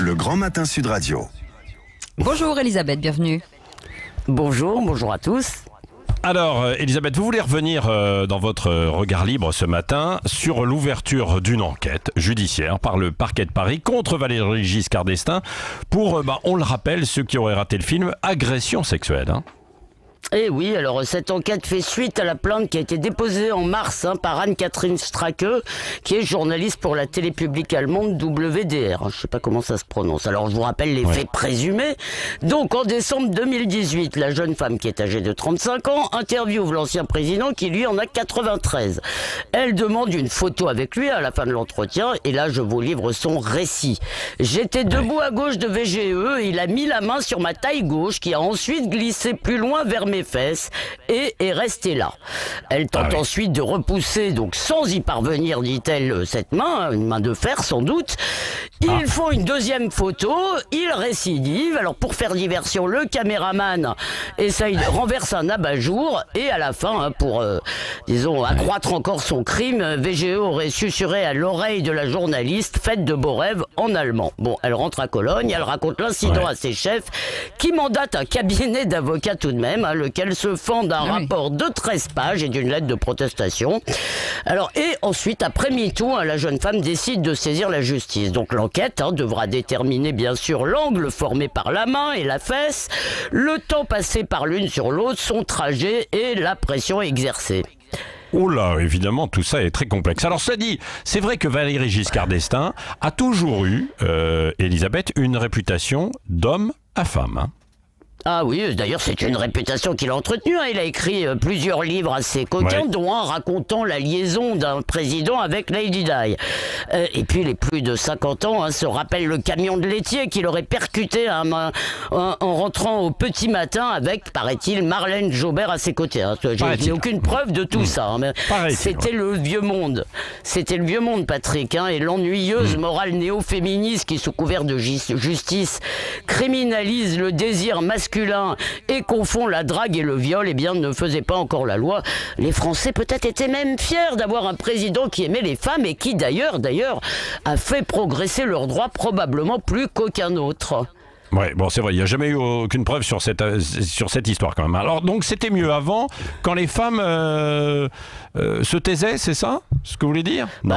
Le Grand Matin Sud Radio. Bonjour Elisabeth, bienvenue. Bonjour à tous. Alors, Elisabeth, vous voulez revenir dans votre regard libre ce matin sur l'ouverture d'une enquête judiciaire par le parquet de Paris contre Valéry Giscard d'Estaing pour, on le rappelle, ceux qui auraient raté le film, agression sexuelle. Eh oui, alors cette enquête fait suite à la plainte qui a été déposée en mars par Anne-Catherine Stracke, qui est journaliste pour la télé publique allemande WDR. Je sais pas comment ça se prononce. Alors je vous rappelle les faits présumés. Donc en décembre 2018, la jeune femme qui est âgée de 35 ans interviewe l'ancien président qui lui en a 93. Elle demande une photo avec lui à la fin de l'entretien et là je vous livre son récit. J'étais debout à gauche de VGE et il a mis la main sur ma taille gauche qui a ensuite glissé plus loin vers mes fesses et est restée là. Elle tente ensuite de repousser, donc sans y parvenir, dit-elle, cette main, une main de fer sans doute. Ils font une deuxième photo, il récidive. Alors pour faire diversion, le caméraman essaye de renverser un abat-jour et à la fin, pour, disons, accroître encore son crime, VGE aurait susurré à l'oreille de la journaliste « Faites de beaux rêves » en allemand. Bon, elle rentre à Cologne, elle raconte l'incident à ses chefs qui mandatent un cabinet d'avocats tout de même, lequel se fend d'un rapport de 13 pages et d'une lettre de protestation. Alors, et ensuite, après MeToo, la jeune femme décide de saisir la justice. Donc l'enquête devra déterminer bien sûr l'angle formé par la main et la fesse, le temps passé par l'une sur l'autre, son trajet et la pression exercée. Oh là, évidemment, tout ça est très complexe. Alors, ça dit, c'est vrai que Valéry Giscard d'Estaing a toujours eu, Elisabeth, une réputation d'homme à femme. Ah oui, d'ailleurs c'est une réputation qu'il a entretenue. Il a écrit plusieurs livres assez coquins, dont un racontant la liaison d'un président avec Lady Di. Et puis les plus de 50 ans se rappellent le camion de laitier qu'il aurait percuté en rentrant au petit matin avec, paraît-il, Marlène Jobert à ses côtés. J'ai aucune preuve de tout ça. Mais c'était le vieux monde. C'était le vieux monde, Patrick. Et l'ennuyeuse morale néo-féministe qui, sous couvert de justice, criminalise le désir masculin et confond la drague et le viol, eh bien, ne faisait pas encore la loi. Les Français peut-être étaient même fiers d'avoir un président qui aimait les femmes et qui d'ailleurs a fait progresser leurs droits probablement plus qu'aucun autre. Ouais, bon, c'est vrai, il n'y a jamais eu aucune preuve sur cette histoire quand même. Alors donc c'était mieux avant, quand les femmes se taisaient, c'est ça ce que vous voulez dire? Non.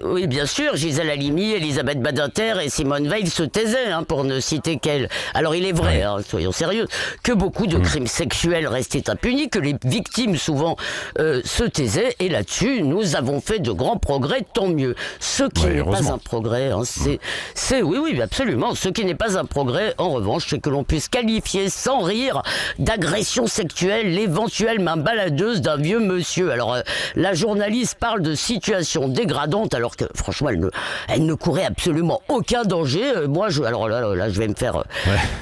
Oui, bien sûr, Gisèle Halimi, Elisabeth Badinter et Simone Veil se taisaient, pour ne citer qu'elles. Alors il est vrai, soyons sérieux, que beaucoup de crimes sexuels restaient impunis, que les victimes souvent se taisaient, et là-dessus, nous avons fait de grands progrès, tant mieux. Ce qui n'est pas un progrès, oui, absolument. Ce qui n'est pas un progrès, en revanche, c'est que l'on puisse qualifier sans rire d'agression sexuelle l'éventuelle main baladeuse d'un vieux monsieur. Alors, la journaliste parle de situation dégradante, alors que franchement elle ne courait absolument aucun danger. Moi alors là je vais me faire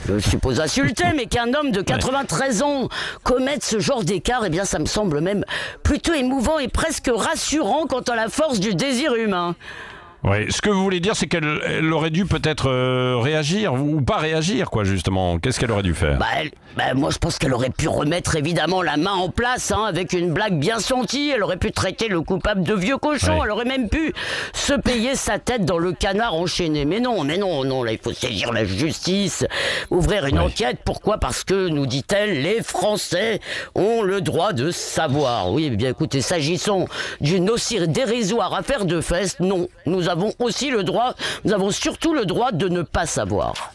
je suppose insulter, mais qu'un homme de 93 ans commette ce genre d'écart, eh bien ça me semble même plutôt émouvant et presque rassurant quant à la force du désir humain. Oui, ce que vous voulez dire, c'est qu'elle aurait dû peut-être réagir ou pas réagir, quoi, justement. Qu'est-ce qu'elle aurait dû faire? Moi, je pense qu'elle aurait pu remettre évidemment la main en place, avec une blague bien sentie. Elle aurait pu traiter le coupable de vieux cochon. Elle aurait même pu se payer sa tête dans le canard enchaîné. Mais non, là, il faut saisir la justice, ouvrir une enquête. Pourquoi? Parce que, nous dit-elle, les Français ont le droit de savoir. Oui, bien écoutez, s'agissant d'une aussi dérisoire affaire de fesses, non, nous avons surtout le droit de ne pas savoir.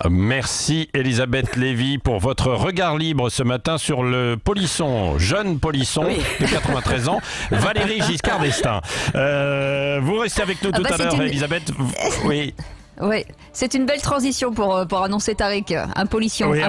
Merci Elisabeth Lévy pour votre regard libre ce matin sur le polisson, jeune polisson de 93 ans, Valéry Giscard d'Estaing. Vous restez avec nous tout à l'heure, Elisabeth. Oui. Oui, c'est une belle transition pour annoncer Tariq, un polisson. Oui,